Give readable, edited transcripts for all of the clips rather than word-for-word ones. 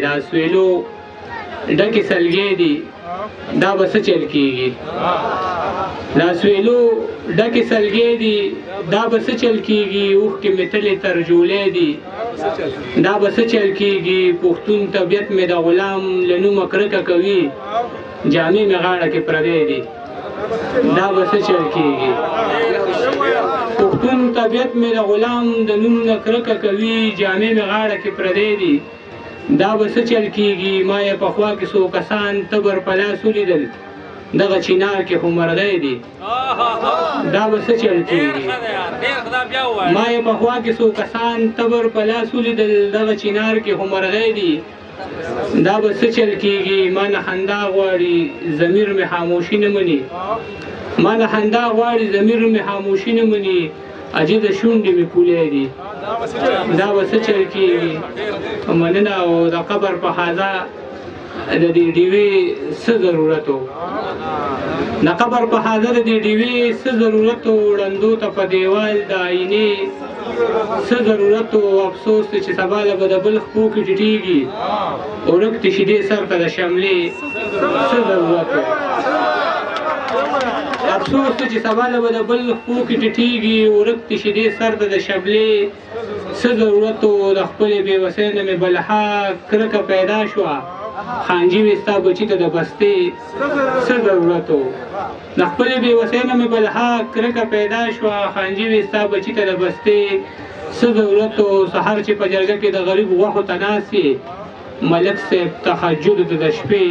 لاس ویلو ډکې سلګۍ دي دا به څه چل کېږي لاس ویلو ډکې سلګۍ دي دا به څه چل کېږي اوښکې مې تلې تر جولۍ دي دا به څه چل کېږي پښتون طبیعت مې د غلام له نومه کرکه کوي جامې مې غاړه کې پردی دي دا به څه چل کېږي پښتون طبیعت مې د غلام د نوم نه کرکه کوي جامې مې غاړه کې پردی دي دا به څه چل کېږي ما یې پخوا کې څو کسان تبر په لاس ولیدل دغه چینار کې خو مرغۍ دي دا به څه چل کېږي ما یې پخوا کې څو کسان تبر په لاس ولیدل دغه چینار کې خو مرغۍ دي دا به څه چل کېږي ما نه خندا غواړي ضمیر مې خاموشي نه مني ما نه خندا غواړي ضمیر مې خاموشي نه مني اجې د شونډې مې پولې دي دا به څه چل کېږي مننه او د قبر په حاضه د دې ډیوې څه ضرورت و د قبر په حاضه د دې ډیوې څه ضرورت و ړندو ته په دیوال د آینې څه ضرورت و افسوس دی چې سبا له به د بل خپو کې ټیټېږي ورک دې شیدې سر ته د شملې څه ضرورت و افسوس دی چې سبا له به د بل خپو کې ټیټېږي ورک دې شیدې سر ته د شملې څه ضرورت و د خپلې بېوسۍ نه مې بلها کرکه پیدا شوه خانجي وې ستا بچي ته د بستې څه ضرورت و د خپلې بېوسۍ نه مې بلها کرکه پیدا شوه خانجي وې ستا بچي ته د بستې څه ضرورت و سحر چې په جرګه کې د غریب غوښو ته ناست یې ملک صاحب تهجد د شپې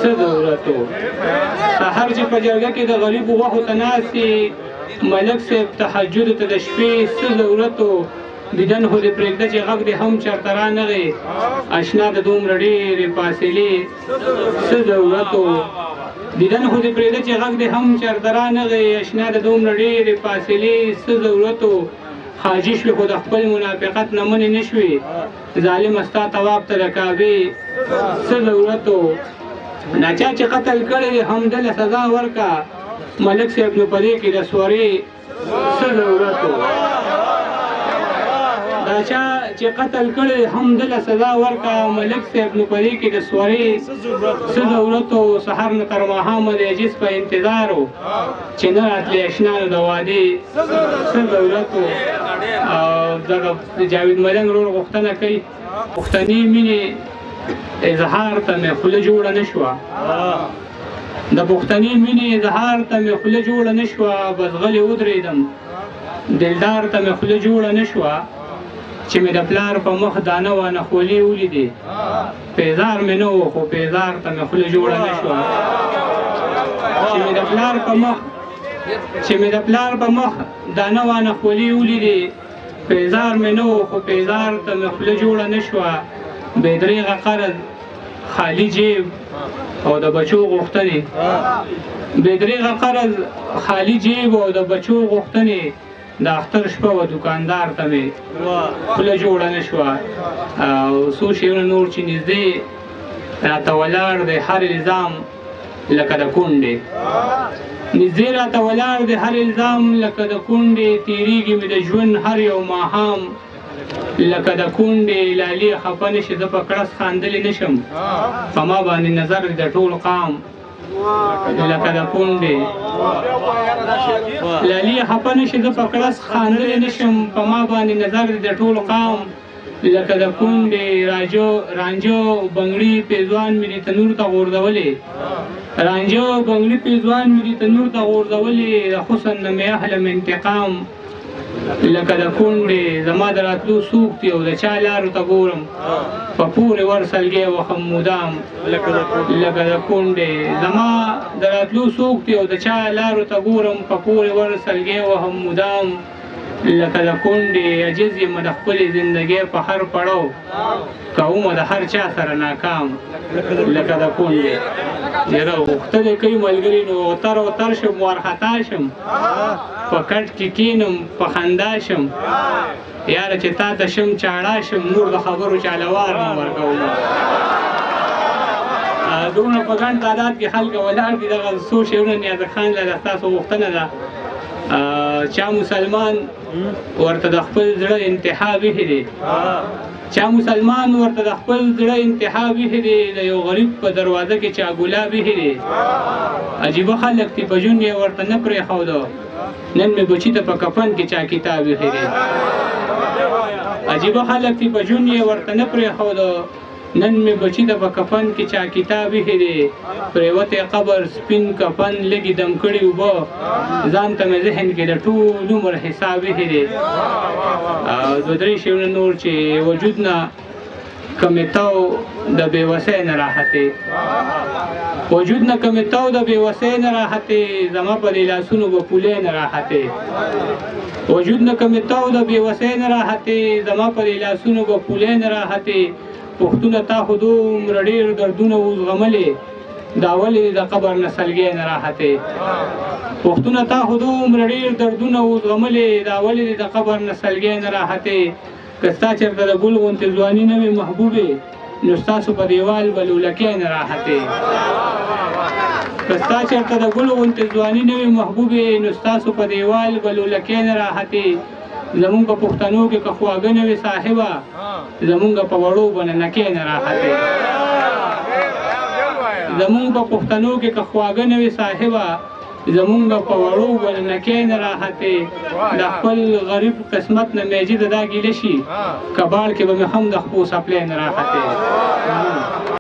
څه ضرورت و سحر چې په جرګه کې د غریب غوښو ته ناست یې ملک صاحب تهجد ته د شپې څه ضرورت و دیدن خو دې پرېږده چې غږ دې هم چېرته رانغی اشنا د دومره ډېرې فاصلې څه ضرورت و دیدن خو دې پرېږده چې غږ دې هم چېرته رانغی اشنا د دومره ډېرې فاصلې څه ضرورت و حاجي شوې خو د خپل منافقت نه منې نه شوې ظالمه ستا طواف ته د کعبې څه ضرورت و دا چا چې قتل کړی دی همدله سزا ورکه ملک صاحب نو په دې کې د سورې څه ضرورت و دا چا چې قتل کړی هم دله سزا ورکه ملک صاحب نو په دې کې د سورې څه ضرورت و سحر نه تر ماښامه د اجس په انتظار و چې نه راتلې اشنا نو د وادې څه ضرورت و او دغه جاوید ملنګ ورور غوښتنه کوي پښتني مینې اظهار ته مې خوله جوړه نه شوه د پښتني مینې اظهار ته مې خوله جوړه نه شوه بس غلې ودرېدم دلدار ته مې خوله جوړه نه شوه چې مې د پلار په مخ دانه وانه خولې ولیدې پیزار مې نه و خو پیزار ته مې خوله جوړه نه شوه چې مې د پلار په مخ دانه وانه خولې ولیدې پیزار مې نه و خو پیزار ته مې خوله جوړه نه شوه بې دریغه قرض خالي جیب او د بچو غوښتنې بې دریغه قرض خالي جیب او د بچو غوښتنې د اختر شپه و دکاندار ته مې خوله جوړه نه شوه او څو شیونه نور چې نږدې راته ولاړ دی هر الزام لکه د کونډې نږدې راته ولاړ دی هر الزام لکه د کونډې تېرېږي مې د ژوند هر یو ماښام لکه د کونډې لالې خفه نه شي زه په کړس خاندلی نه شم په ما باندې نظر د ټول قام لکه د کونډې لالې خفه نه شي زه په کړس خاندلی نه شم په ما باندې نظر د ټول قام لکه د کونډې رانجو بنګړي پیزوان مې دې تنور ته غورځولې رانجو بنګړي پیزوان مې دې تنور ته غورځولې د حسن نه مې اهلم انتقام لکه د کونډې زما د راتلو څوک دی او د چا لارو ته ګورم په پورې ور سلګۍ وهم مدام لکه د کونډې زما د راتلو څوک دی او د چا لارو ته ګورم په پورې ور سلګۍ وهم مدام لکه د کونډې عجز یم د خپلې زندګۍ په هر پړاو کومه د هر چا سره ناکام لکه د کونډې یاره غوښتنې کوي ملګري نو اوتر شم وارخطا شم په کټ کې کینم په خندا شم یاره چې تا ته شم چاړه شم نور د خبرو چالوار نه ورکوم دومره په ګڼ تعداد کې خلک ولاړ دي دغه څو شیونه نیاز خان له ستاسو غوښتنه ده چا مسلمان ورته د خپل زړه انتها ویښې دی چا مسلمان ورته د خپل زړه انتها ویښې دی د یو غریب په دروازه کې چا ګلاب ویښې دی عجیبه خلک دي په ژوند یې ورته نه پرېښوده نن مې بچي ته په کفن کې چا کتاب ویښې دی عجیبه خلک دي په ژوند یې ورته نه پرېښوده نن مې بچي ته په کفن کې چا کتاب ایښی دی پرېوتی قبر سپین کفن لږې دم کړي اوبه ځان ته مې ذهن کې د ټول عمر حساب ایښی دی دوه درې شیونه نور چې وجود نه کمیتاو د بېوسۍ نه راحتې وجود نه کمیتاو د بېوسۍ نه راحتې زما په دې لاسونو به پولۍ نه راحتې وجود نه کمیتاو د بېوسۍ نه راحتې زما په دې لاسونو به پولۍ نه راحتې پښتونه تا خو دومره ډېر دردونه وزغملې دا ولې د قبر نه سلګۍ نه راحتې پښتونه تا خو دومره ډېر دردونه وزغملې دا ولې د قبر نه سلګۍ نه راحتې که ستا چېرته د ګل غوندې ځواني نه وي محبوبې نو ستاسو په دیوال به لولکۍ نه راحتې که ستا چېرته د ګل غوندې ځواني نه وي محبوبې نو ستاسو په دیوال به لولکۍ نه راحتې زمونږ په پښتنو کې که خواږه نه وي صاحبه زمونږ په وړو به ننکۍ نه راحتې زمونږ په پښتنو کې که خواږه نه وي صاحبه زمونږ په وړو به ننکۍ نه راحتې د خپل غریب قسمت نه میجي د دا ګیله شي کباړ کې به مې هم د خپو څپلۍ نه راحتې